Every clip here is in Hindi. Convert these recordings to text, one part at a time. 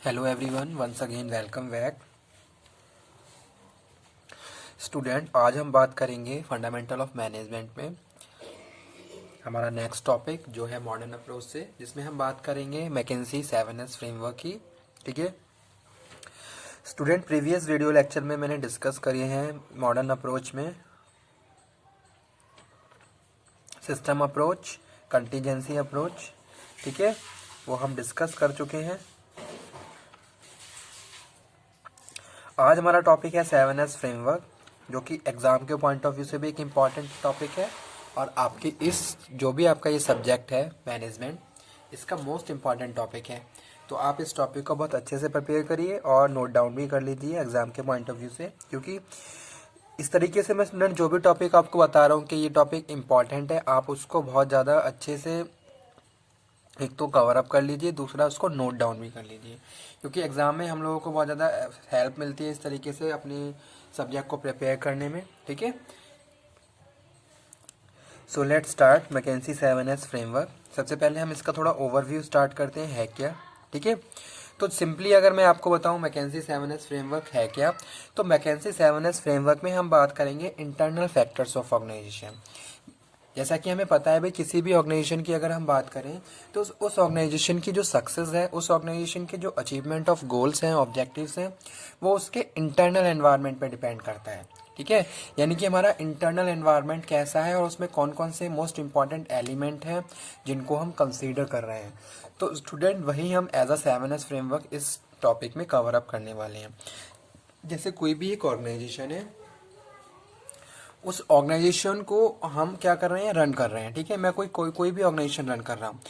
Hello everyone, once again welcome back. Student, आज हम बात करेंगे फंडामेंटल ऑफ मैनेजमेंट में हमारा नेक्स्ट टॉपिक जो है मॉडर्न अप्रोच से, जिसमें हम बात करेंगे मैकेंजी 7S फ्रेमवर्क की। ठीक है स्टूडेंट, प्रीवियस वीडियो लेक्चर में मैंने डिस्कस करे हैं मॉडर्न अप्रोच में सिस्टम अप्रोच, कंटीजेंसी अप्रोच। ठीक है, वो हम डिस्कस कर चुके हैं। आज हमारा टॉपिक है 7S फ्रेमवर्क, जो कि एग्ज़ाम के पॉइंट ऑफ व्यू से भी एक इम्पॉर्टेंट टॉपिक है और आपकी इस जो भी आपका ये सब्जेक्ट है मैनेजमेंट, इसका मोस्ट इम्पॉर्टेंट टॉपिक है। तो आप इस टॉपिक को बहुत अच्छे से प्रिपेयर करिए और नोट डाउन भी कर लीजिए एग्ज़ाम के पॉइंट ऑफ व्यू से, क्योंकि इस तरीके से मैं स्टूडेंट जो भी टॉपिक आपको बता रहा हूँ कि ये टॉपिक इम्पॉर्टेंट है, आप उसको बहुत ज़्यादा अच्छे से एक तो कवर अप कर लीजिए, दूसरा उसको नोट डाउन भी कर लीजिए, क्योंकि एग्ज़ाम में हम लोगों को बहुत ज़्यादा हेल्प मिलती है इस तरीके से अपनी सब्जेक्ट को प्रिपेयर करने में। ठीक है, so let's start McKinsey 7S framework. सबसे पहले हम इसका थोड़ा ओवरव्यू स्टार्ट करते हैं, है क्या। ठीक है, तो सिंपली अगर मैं आपको बताऊं मैकेंजी 7S फ्रेमवर्क है क्या, तो मैकेंजी 7S फ्रेमवर्क में हम बात करेंगे इंटरनल फैक्टर्स ऑफ ऑर्गेनाइजेशन। जैसा कि हमें पता है भाई, किसी भी ऑर्गेनाइजेशन की अगर हम बात करें तो उस ऑर्गेनाइजेशन की जो सक्सेस है, उस ऑर्गेनाइजेशन के जो अचीवमेंट ऑफ गोल्स हैं, ऑब्जेक्टिव्स हैं, वो उसके इंटरनल एनवायरनमेंट पे डिपेंड करता है। ठीक है, यानी कि हमारा इंटरनल एनवायरनमेंट कैसा है और उसमें कौन कौन से मोस्ट इंपॉर्टेंट एलिमेंट हैं जिनको हम कंसीडर कर रहे हैं। तो स्टूडेंट, वही हम एज अ 7S फ्रेमवर्क इस टॉपिक में कवर अप करने वाले हैं। जैसे कोई भी एक ऑर्गेनाइजेशन है, उस ऑर्गेनाइजेशन को हम क्या कर रहे हैं, रन कर रहे हैं। ठीक है, मैं कोई भी ऑर्गेनाइजेशन रन कर रहा हूँ,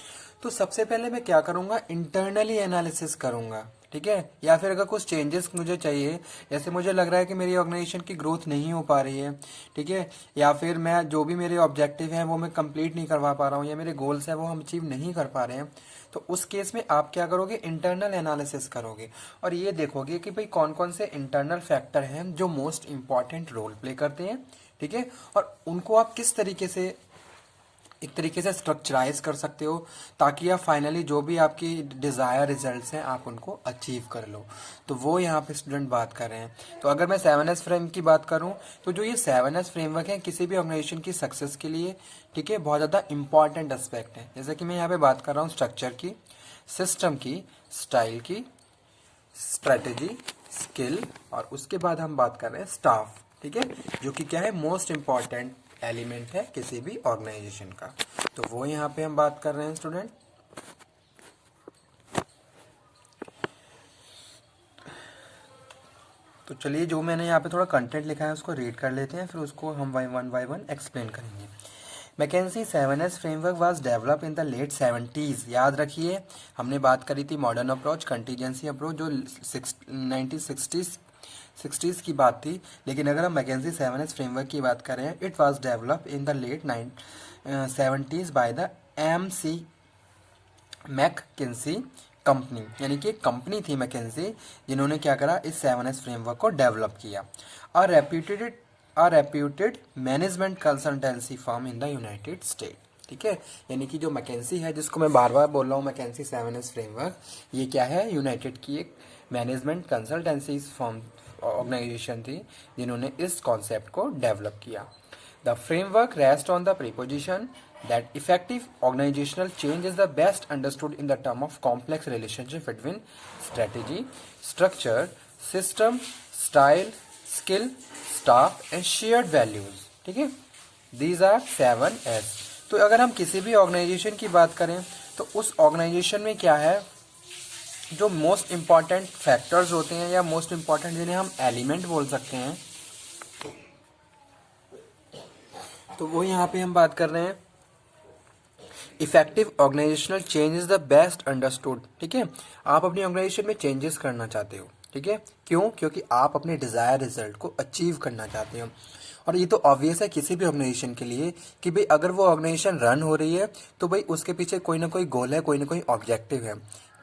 तो सबसे पहले मैं क्या करूँगा, इंटरनली एनालिसिस करूँगा। ठीक है, या फिर अगर कुछ चेंजेस मुझे चाहिए, जैसे मुझे लग रहा है कि मेरी ऑर्गेनाइजेशन की ग्रोथ नहीं हो पा रही है, ठीक है, या फिर मैं जो भी मेरे ऑब्जेक्टिव हैं वो मैं कंप्लीट नहीं करवा पा रहा हूँ, या मेरे गोल्स हैं वो हम अचीव नहीं कर पा रहे हैं, तो उस केस में आप क्या करोगे, इंटरनल एनालिसिस करोगे और ये देखोगे कि भाई कौन कौन से इंटरनल फैक्टर हैं जो मोस्ट इंपॉर्टेंट रोल प्ले करते हैं। ठीक है, और उनको आप किस तरीके से एक तरीके से स्ट्रक्चराइज कर सकते हो ताकि आप फाइनली जो भी आपकी डिज़ायर रिजल्ट्स हैं आप उनको अचीव कर लो। तो वो यहाँ पे स्टूडेंट बात कर रहे हैं। तो अगर मैं 7S फ्रेम की बात करूँ, तो जो ये 7S फ्रेमवर्क है किसी भी ऑर्गेनाइजेशन की सक्सेस के लिए, ठीक है, बहुत ज़्यादा इंपॉर्टेंट एस्पेक्ट है। जैसे कि मैं यहाँ पे बात कर रहा हूँ स्ट्रक्चर की, सिस्टम की, स्टाइल की, स्ट्रेटेजी, स्किल, और उसके बाद हम बात कर रहे हैं स्टाफ। ठीक है, जो कि क्या है, मोस्ट इंपॉर्टेंट एलिमेंट है किसी भी ऑर्गेनाइजेशन का। तो वो यहाँ पे हम बात कर रहे हैं स्टूडेंट। तो चलिए, जो मैंने यहाँ पे थोड़ा कंटेंट लिखा है उसको रीड कर लेते हैं, फिर उसको हम वन बाय वन एक्सप्लेन करेंगे। McKinsey 7S framework was develop in the late 70s। याद रखिए, हमने बात करी थी मॉडर्न अप्रोच, कंटीजेंसी अप्रोच, जो 1960s की बात थी, लेकिन अगर हम मैकेंजी 7S फ्रेमवर्क की बात करें, it was develop in the late 70s by the MC McKinsey company, यानी कि एक कंपनी थी मैकेंजी, जिन्होंने क्या करा, इस 7S फ्रेमवर्क को डेवलप किया। अ reputed management consultancy firm in the United state. ठीक है, यानी कि जो मैकेंजी है, जिसको मैं बार बार बोल रहा हूँ मैकेंजी 7S फ्रेमवर्क, ये क्या है, यूनाइटेड की एक मैनेजमेंट कंसल्टेंसी फर्म ऑर्गेनाइजेशन थी जिन्होंने इस कॉन्सेप्ट को डेवलप किया। The framework rests on the preposition that effective organizational change is the best understood in the term of complex relationship between strategy, structure, system, style, skill, staff and shared values. ठीक है, these are 7S। तो अगर हम किसी भी ऑर्गेनाइजेशन की बात करें, तो उस ऑर्गेनाइजेशन में क्या है, जो मोस्ट इंपॉर्टेंट फैक्टर्स होते हैं या मोस्ट इंपॉर्टेंट जिन्हें हम एलिमेंट बोल सकते हैं, तो वो यहाँ पे हम बात कर रहे हैं effective organisational change is the best understood. ठीक है, आप अपनी ऑर्गेनाइजेशन में चेंजेस करना चाहते हो। ठीक है, क्यों, क्योंकि आप अपने डिजायर रिजल्ट को अचीव करना चाहते हो। और ये तो ऑब्वियस है किसी भी ऑर्गेनाइजेशन के लिए कि भाई अगर वो ऑर्गेनाइजेशन रन हो रही है तो भाई उसके पीछे कोई ना कोई गोल है, कोई ना कोई ऑब्जेक्टिव है।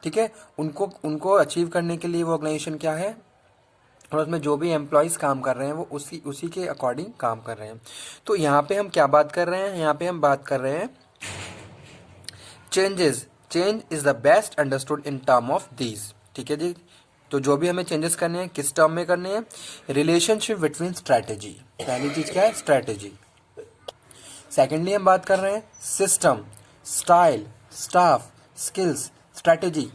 ठीक है, उनको उनको अचीव करने के लिए वो ऑर्गेनाइजेशन क्या है, और उसमें जो भी एम्प्लॉयज़ काम कर रहे हैं वो उसी उसी के अकॉर्डिंग काम कर रहे हैं। तो यहाँ पे हम क्या बात कर रहे हैं, यहाँ पे हम बात कर रहे हैं changes. Change is the best understood in term of these. ठीक है जी। तो जो भी हमें चेंजेस करने हैं किस टर्म में करने हैं, रिलेशनशिप बिटवीन स्ट्रैटेजी, पहली चीज क्या है स्ट्रैटेजी। सेकेंडली हम बात कर रहे हैं system, style, staff, skills, strategy,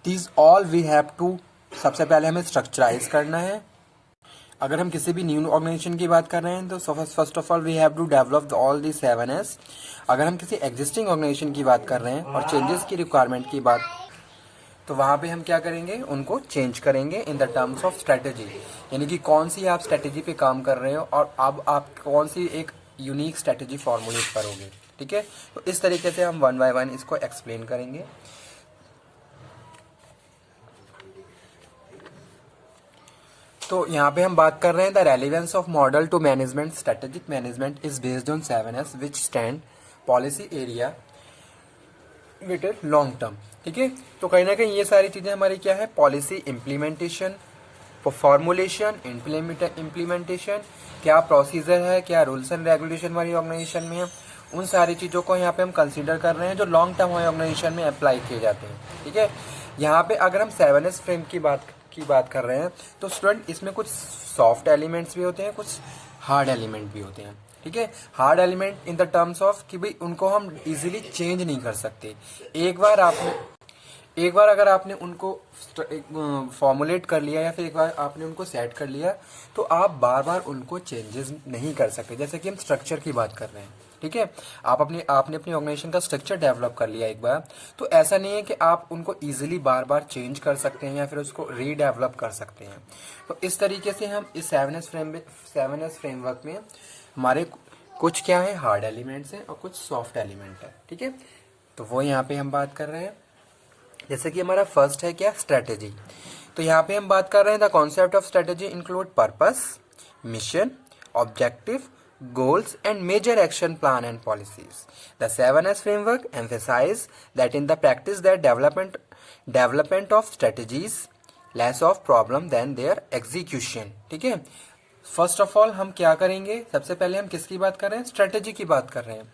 these all we have to, सबसे पहले हमें स्ट्रक्चराइज करना है। अगर हम किसी भी न्यू ऑर्गेनाइजेशन की बात कर रहे हैं तो first of all we have to develop all the 7S। अगर हम किसी एग्जिस्टिंग ऑर्गेनाइजेशन की बात कर रहे हैं और चेंजेस की रिक्वायरमेंट की बात, तो वहाँ पे हम क्या करेंगे, उनको चेंज करेंगे in the terms of strategy, यानी कि कौन सी आप स्ट्रैटेजी पे काम कर रहे हो और अब आप कौन सी एक यूनिक स्ट्रैटेजी फॉर्मुलेट करोगे। ठीक है, तो इस तरीके से हम वन बाय वन इसको एक्सप्लेन करेंगे। तो यहाँ पे हम बात कर रहे हैं the relevance of model to management, strategic management is based on 7S which stand policy area with long term. ठीक है, तो कहीं ना कहीं ये सारी चीजें हमारी क्या है, पॉलिसी इम्प्लीमेंटेशन, फॉर्मुलेशन, इम्प्लीमेंटेशन, क्या प्रोसीजर है, क्या रूल्स एंड रेगुलेशन हमारी ऑर्गेनाइजेशन में है, उन सारी चीजों को यहाँ पे हम कंसीडर कर रहे हैं जो लॉन्ग टर्म हमारी ऑर्गेनाइजेशन में अप्लाई किए जाते हैं। ठीक है, यहाँ पे अगर हम 7S फ्रेम की बात कर रहे हैं तो स्टूडेंट इसमें कुछ सॉफ्ट एलिमेंट्स भी होते हैं, कुछ हार्ड एलिमेंट भी होते हैं। ठीक है, hard element in the terms of कि भाई उनको हम इजीली चेंज नहीं कर सकते। एक बार अगर आपने उनको फॉर्मुलेट कर लिया या फिर एक बार आपने उनको सेट कर लिया तो आप बार बार उनको चेंजेस नहीं कर सकते। जैसे कि हम स्ट्रक्चर की बात कर रहे हैं, ठीक है, आपने अपनी ऑर्गेनाइजेशन का स्ट्रक्चर डेवलप कर लिया एक बार, तो ऐसा नहीं है कि आप उनको इजीली बार बार चेंज कर सकते हैं या फिर उसको रीडेवलप कर सकते हैं। तो इस तरीके से हम इस 7S फ्रेमवर्क में हमारे कुछ क्या है, हार्ड एलिमेंट्स हैं और कुछ सॉफ्ट एलिमेंट है। ठीक है, तो वो यहाँ पे हम बात कर रहे हैं। जैसे कि हमारा फर्स्ट है क्या, स्ट्रेटेजी। तो यहाँ पे हम बात कर रहे हैं the concept of strategy include purpose, mission, objective, goals and major action plan and policies. The 7S framework emphasize that in the practice that development of strategies less of problem than their execution. ठीक है, फर्स्ट ऑफ ऑल हम क्या करेंगे, सबसे पहले हम किसकी बात कर रहे हैं, स्ट्रेटेजी की बात कर रहे हैं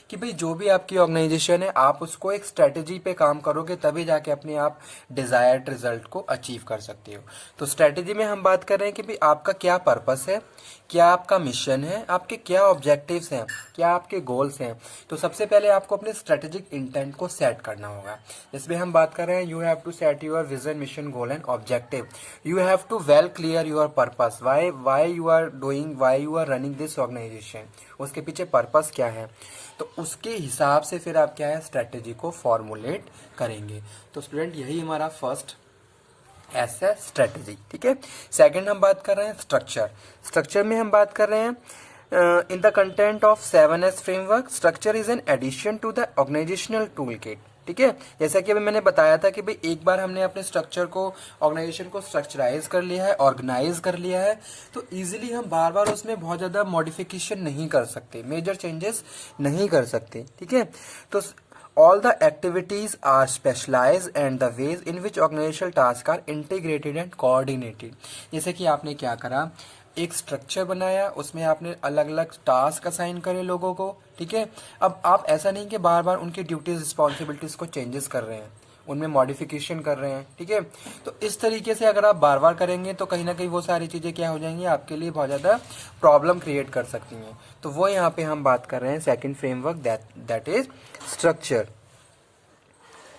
कि भाई जो भी आपकी ऑर्गेनाइजेशन है आप उसको एक स्ट्रेटेजी पे काम करोगे तभी जाके अपने आप डिजायर्ड रिजल्ट को अचीव कर सकते हो। तो स्ट्रेटेजी में हम बात कर रहे हैं कि भाई आपका क्या पर्पस है, क्या आपका मिशन है, आपके क्या ऑब्जेक्टिव्स हैं, क्या आपके गोल्स हैं। तो सबसे पहले आपको अपने स्ट्रेटेजिक इंटेंट को सेट करना होगा। इसमें हम बात कर रहे हैं you have to set your vision, mission, goal and objective. You have to well clear your purpose, why you are doing, why you are running this organisation, उसके पीछे पर्पस क्या है। तो उसके हिसाब से फिर आप क्या है, स्ट्रेटेजी को फॉर्मुलेट करेंगे। तो स्टूडेंट यही हमारा फर्स्ट ऐसा स्ट्रेटेजी। ठीक है, सेकंड हम बात कर रहे हैं स्ट्रक्चर। स्ट्रक्चर में हम बात कर रहे हैं in the content of 7S framework, structure is an addition to the organisational tool kit. ठीक है, जैसा कि अभी मैंने बताया था कि भाई एक बार हमने अपने स्ट्रक्चर को, ऑर्गेनाइजेशन को स्ट्रक्चराइज कर लिया है, ऑर्गेनाइज कर लिया है, तो इजीली हम बार बार उसमें बहुत ज्यादा मॉडिफिकेशन नहीं कर सकते, मेजर चेंजेस नहीं कर सकते। ठीक है, तो all the activities are specialized and the ways in which organizational tasks are integrated and coordinated. जैसे कि आपने क्या करा, एक स्ट्रक्चर बनाया, उसमें आपने अलग अलग टास्क असाइन करे लोगों को। ठीक है, अब आप ऐसा नहीं कि बार बार उनकी ड्यूटीज रिस्पॉन्सिबिलिटीज को चेंजेस कर रहे हैं, उनमें मॉडिफिकेशन कर रहे हैं। ठीक है, तो इस तरीके से अगर आप बार बार करेंगे तो कहीं ना कहीं वो सारी चीजें क्या हो जाएंगी, आपके लिए बहुत ज्यादा प्रॉब्लम क्रिएट कर सकती हैं। तो वो यहाँ पे हम बात कर रहे हैं second framework, that is structure.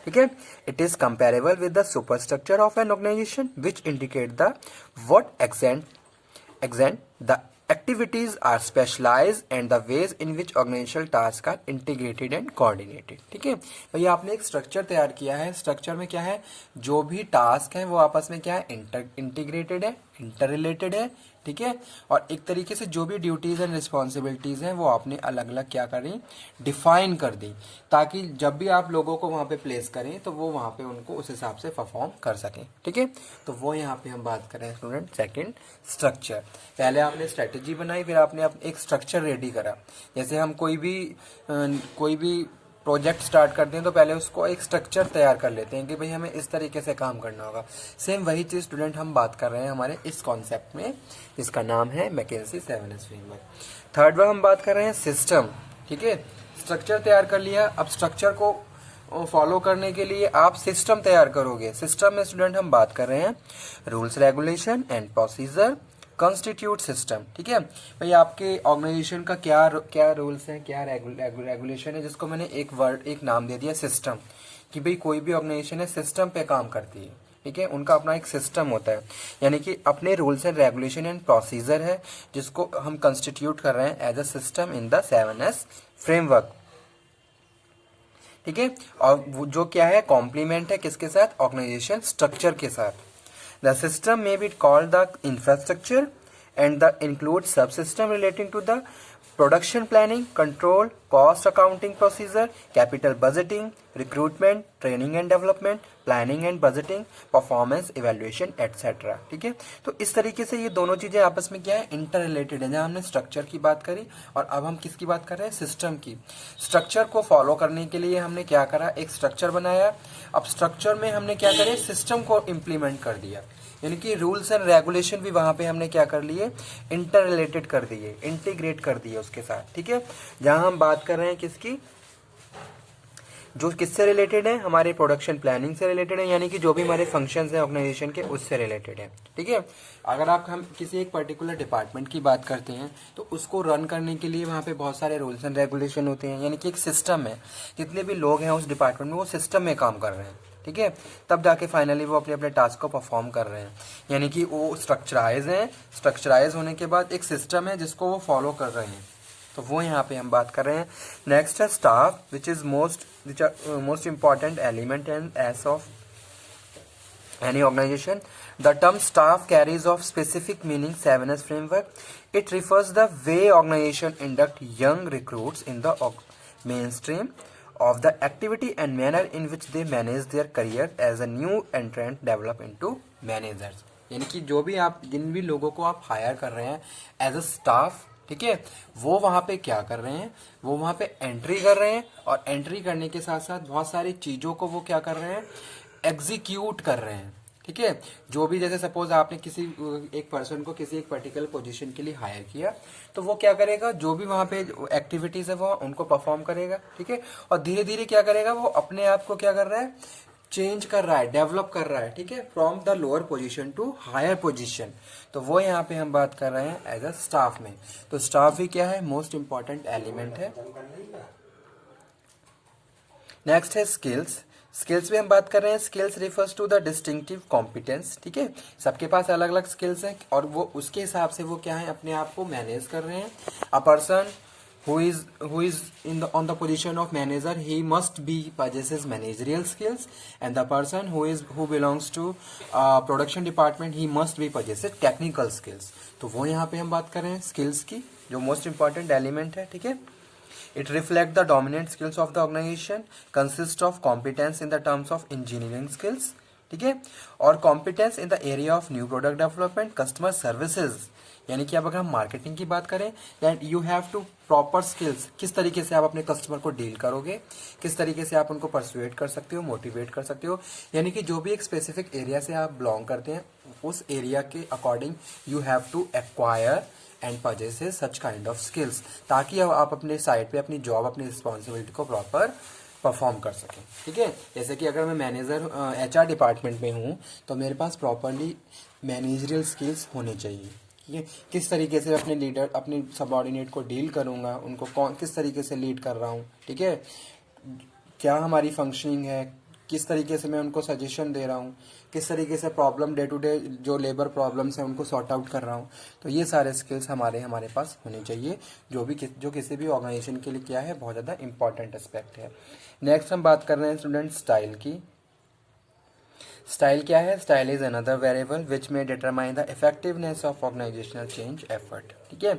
ठीक है, it is comparable with the superstructure of an organisation which indicate the what extent the activities are specialized and the ways in which organizational tasks are integrated and coordinated. ठीक है, तो ये आपने एक स्ट्रक्चर तैयार किया है। स्ट्रक्चर में क्या है, जो भी टास्क है वो आपस में क्या है, इंटीग्रेटेड है, इंटर रिलेटेड है। ठीक है, और एक तरीके से जो भी ड्यूटीज एंड रिस्पॉन्सिबिलिटीज हैं वो आपने अलग अलग क्या करी, डिफाइन कर दी, ताकि जब भी आप लोगों को वहां पे प्लेस करें तो वो वहां पे उनको उस हिसाब से परफॉर्म कर सकें। ठीक है, तो वो यहाँ पे हम बात करें स्टूडेंट सेकंड स्ट्रक्चर। पहले आपने स्ट्रेटेजी बनाई, फिर आपने एक स्ट्रक्चर रेडी करा। जैसे हम कोई भी प्रोजेक्ट स्टार्ट करते हैं तो पहले उसको एक स्ट्रक्चर तैयार कर लेते हैं कि भाई हमें इस तरीके से काम करना होगा। सेम वही चीज स्टूडेंट हम बात कर रहे हैं हमारे इस कॉन्सेप्ट में, जिसका नाम है मैकेंजी 7S फ्रेमवर्क। थर्ड बार हम बात कर रहे हैं सिस्टम। ठीक है, स्ट्रक्चर तैयार कर लिया, अब स्ट्रक्चर को फॉलो करने के लिए आप सिस्टम तैयार करोगे। सिस्टम में स्टूडेंट हम बात कर रहे हैं rules regulation and procedure constitute system. ठीक है भाई, आपके ऑर्गेनाइजेशन का क्या क्या रूल्स हैं, क्या रेगुलेशन है, जिसको मैंने एक नाम दे दिया सिस्टम, कि भाई कोई भी ऑर्गेनाइजेशन है सिस्टम पे काम करती है। ठीक है, उनका अपना एक सिस्टम होता है, यानी कि अपने rules and regulation and procedure है, जिसको हम कंस्टिट्यूट कर रहे हैं as a system in the 7S framework. ठीक है, और जो क्या है कॉम्प्लीमेंट है किसके साथ, ऑर्गेनाइजेशन स्ट्रक्चर के साथ। The system may be called the infrastructure and the include subsystem relating to the production planning, control, cost accounting procedure, capital budgeting, recruitment, training and development, planning and budgeting, performance evaluation etc. ठीक है, तो इस तरीके से ये दोनों चीजें आपस में क्या है, इंटर रिलेटेड है। जहाँ हमने स्ट्रक्चर की बात करी और अब हम किसकी बात कर रहे हैं, सिस्टम की। स्ट्रक्चर को फॉलो करने के लिए हमने क्या करा, एक स्ट्रक्चर बनाया। अब स्ट्रक्चर में हमने क्या करे, सिस्टम को इम्प्लीमेंट कर दिया, यानी कि रूल्स एंड रेगुलेशन भी वहां पे हमने क्या कर लिए, इंटर रिलेटेड कर दिए, इंटीग्रेट कर दिए उसके साथ। ठीक है, जहां हम बात कर रहे हैं किसकी, जो किससे रिलेटेड है, हमारे प्रोडक्शन प्लानिंग से रिलेटेड है, यानी कि जो भी हमारे फंक्शंस हैं ऑर्गेनाइजेशन के उससे रिलेटेड है। ठीक है, अगर हम किसी एक पर्टिकुलर डिपार्टमेंट की बात करते हैं तो उसको रन करने के लिए वहाँ पे बहुत सारे रूल्स एंड रेगुलेशन होते हैं, यानी कि एक सिस्टम है, जितने भी लोग हैं उस डिपार्टमेंट में वो सिस्टम में काम कर रहे हैं। ठीक है, तब जाके फाइनली वो अपने अपने टास्क को परफॉर्म कर रहे हैं, यानी कि वो स्ट्रक्चराइज हैं। स्ट्रक्चराइज होने के बाद एक सिस्टम है जिसको वो फॉलो कर रहे हैं, तो वो यहाँ पे हम बात कर रहे हैं। नेक्स्ट है staff, which is most important element and S of any organization. The term staff carries of specific meaning 7S framework. It refers the way organization induct young recruits in the mainstream of the activity and manner in which they manage their career as a new entrant develop into managers. यानी कि जो भी आप, जिन भी लोगों को आप हायर कर रहे हैं एज अ स्टाफ, ठीक है, वो वहाँ पे क्या कर रहे हैं, वो वहाँ पे एंट्री कर रहे हैं, और एंट्री करने के साथ साथ बहुत सारी चीज़ों को वो क्या कर रहे हैं, एग्जीक्यूट कर रहे हैं। ठीक है, जो भी, जैसे सपोज आपने किसी एक पर्सन को किसी एक पर्टिकुलर पोजीशन के लिए हायर किया, तो वो क्या करेगा, जो भी वहाँ पे एक्टिविटीज है वो उनको परफॉर्म करेगा। ठीक है, और धीरे धीरे क्या करेगा, वो अपने आप को क्या कर रहा है, चेंज कर रहा है, डेवलप कर रहा है। ठीक है, from the lower position to higher position, तो वो यहाँ पे हम बात कर रहे हैं एज अ स्टाफ में। तो स्टाफ भी क्या है, मोस्ट इंपॉर्टेंट एलिमेंट है। नेक्स्ट है स्किल्स। स्किल्स में हम बात कर रहे हैं, skills refers to the distinctive competence. ठीक है, सबके पास अलग अलग स्किल्स हैं और वो उसके हिसाब से वो क्या है, अपने आप को मैनेज कर रहे हैं। A person who is in the on the position of manager, he must be possesses managerial skills, and the person who belongs to production department, he must be possesses technical skills. तो वो यहाँ पे हम बात कर रहे हैं स्किल्स की, जो मोस्ट इंपॉर्टेंट एलिमेंट है। ठीक है, it reflects the dominant skills of the organization, consists of competence in the terms of engineering skills, ठीक है, और competence in the area of new product development, customer services, यानी कि अब अगर हम मार्केटिंग की बात करें, then you have to proper skills, किस तरीके से आप अपने कस्टमर को डील करोगे, किस तरीके से आप उनको परसुएट कर सकते हो, मोटिवेट कर सकते हो, यानी कि जो भी एक स्पेसिफिक एरिया से आप बिलोंग करते हैं उस एरिया के according you have to acquire and purchases such kind of skills, ताकि आप अपने साइड पे अपनी जॉब, अपनी रिस्पॉन्सिबिलिटी को प्रॉपर परफॉर्म कर सकें। ठीक है, जैसे कि अगर मैं मैनेजर HR डिपार्टमेंट में हूँ तो मेरे पास प्रॉपरली मैनेजरियल स्किल्स होने चाहिए। ठीक है, किस तरीके से अपने लीडर, अपने सबऑर्डिनेट को डील करूँगा, उनको किस तरीके से लीड कर रहा हूँ, ठीक है, क्या हमारी फंक्शनिंग है, किस तरीके से मैं उनको सजेशन दे रहा हूँ, किस तरीके से प्रॉब्लम डे टू डे जो लेबर प्रॉब्लम्स हैं उनको सॉर्ट आउट कर रहा हूँ। तो ये सारे स्किल्स हमारे पास होने चाहिए, जो किसी भी ऑर्गेनाइजेशन के लिए क्या है, बहुत ज़्यादा इंपॉर्टेंट एस्पेक्ट है। नेक्स्ट हम बात कर रहे हैं स्टूडेंट स्टाइल की। स्टाइल क्या है, style is another variable which में determine the effectiveness of organisational change effort. ठीक है,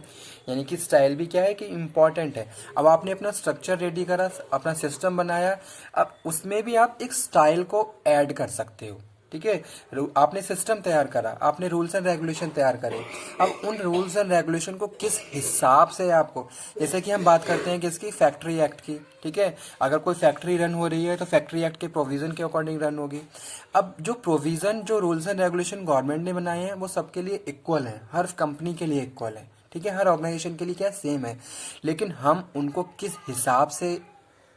यानी कि स्टाइल भी क्या है कि इंपॉर्टेंट है। अब आपने अपना स्ट्रक्चर रेडी करा, अपना सिस्टम बनाया, अब उसमें भी आप एक स्टाइल को ऐड कर सकते हो। ठीक है, आपने सिस्टम तैयार करा, आपने रूल्स एंड रेगुलेशन तैयार करे, अब उन रूल्स एंड रेगुलेशन को किस हिसाब से आपको, जैसे कि हम बात करते हैं किसकी, फैक्ट्री एक्ट की। ठीक है, अगर कोई फैक्ट्री रन हो रही है तो फैक्ट्री एक्ट के प्रोविजन के अकॉर्डिंग रन होगी। अब जो प्रोविजन, जो रूल्स एंड रेगुलेशन गवर्नमेंट ने बनाए हैं वो सबके लिए इक्वल है, हर कंपनी के लिए इक्वल है। ठीक है, हर ऑर्गेनाइजेशन के लिए क्या सेम है, लेकिन हम उनको किस हिसाब से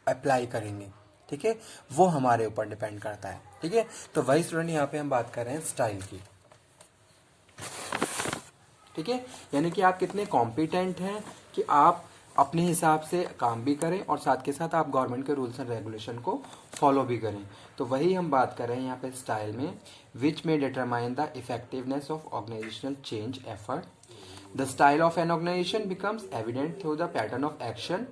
अप्लाई करेंगे, ठीक है, वो हमारे ऊपर डिपेंड करता है। ठीक है, तो वही स्टूडेंट यहाँ पे हम बात कर रहे हैं स्टाइल की। ठीक है, यानी कि आप कितने कॉम्पिटेंट हैं कि आप अपने हिसाब से काम भी करें और साथ के साथ आप गवर्नमेंट के रूल्स एंड रेगुलेशन को फॉलो भी करें। तो वही हम बात कर रहे हैं यहाँ पे स्टाइल में, विच में determine the effectiveness of organisational change effort. The style of an organisation becomes evident through the pattern of action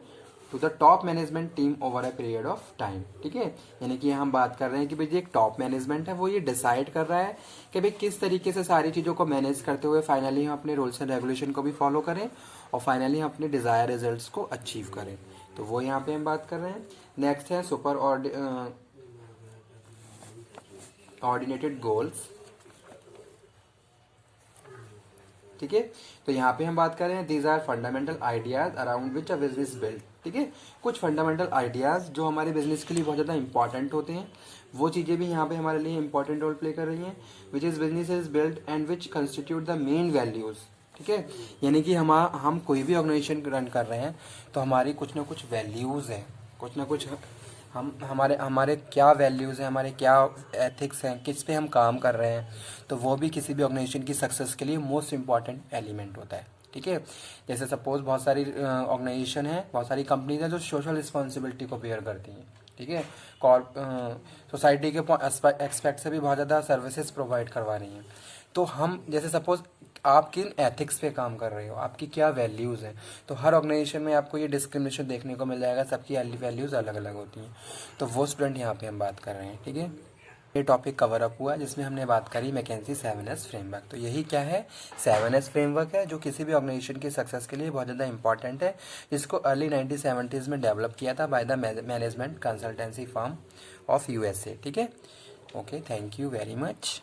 to the top management team over a period of time. ठीक है, यानी कि हम बात कर रहे हैं कि भाई एक टॉप मैनेजमेंट है, वो ये डिसाइड कर रहा है कि भाई किस तरीके से सारी चीज़ों को मैनेज करते हुए फाइनली हम अपने रूल्स एंड रेगुलेशन को भी फॉलो करें और फाइनली हम अपने डिजायर रिजल्ट्स को अचीव करें। तो वो यहाँ पे हम बात कर रहे हैं। नेक्स्ट है सुपर ऑर्डिनेटेड गोल्स। ठीक है, तो यहाँ पे हम बात कर रहे हैं these are fundamental ideas around which a business build. ठीक है, कुछ फंडामेंटल आइडियाज जो हमारे बिजनेस के लिए बहुत ज़्यादा इंपॉर्टेंट होते हैं, वो चीज़ें भी यहाँ पे हमारे लिए इंपॉर्टेंट रोल प्ले कर रही हैं। Which is business is build and which constitute the main values. ठीक है, यानी कि हम कोई भी ऑर्गेनाइजेशन रन कर रहे हैं तो हमारी कुछ ना कुछ वैल्यूज़ हैं, कुछ ना कुछ हम हमारे हमारे क्या वैल्यूज़ हैं, हमारे क्या एथिक्स हैं, किस पे हम काम कर रहे हैं, तो वो भी किसी भी ऑर्गेनाइजेशन की सक्सेस के लिए मोस्ट इंपॉर्टेंट एलिमेंट होता है। ठीक है, जैसे सपोज बहुत सारी ऑर्गेनाइजेशन है, बहुत सारी कंपनीज हैं जो सोशल रिस्पॉन्सिबिलिटी को बेयर करती हैं। ठीक है, सोसाइटी के एक्सपेक्ट से भी बहुत ज़्यादा सर्विसेज प्रोवाइड करवा रही हैं। तो हम जैसे सपोज आप किन एथिक्स पे काम कर रहे हो, आपकी क्या वैल्यूज़ हैं, तो हर ऑर्गेनाइजेशन में आपको ये डिस्क्रिमिनेशन देखने को मिल जाएगा, सबकी वैल्यूज़ अलग अलग होती हैं। तो वो स्टूडेंट यहाँ पे हम बात कर रहे हैं। ठीक है, ये टॉपिक कवर अप हुआ जिसमें हमने बात करी मैकेंजी 7S फ्रेमवर्क। तो यही क्या है, 7S फ्रेमवर्क है जो किसी भी ऑर्गेनाइजेशन की सक्सेस के लिए बहुत ज़्यादा इंपॉर्टेंट है, जिसको अर्ली 1970s में डेवलप किया था by the management consultancy firm of USA। ठीक है, okay, thank you very much.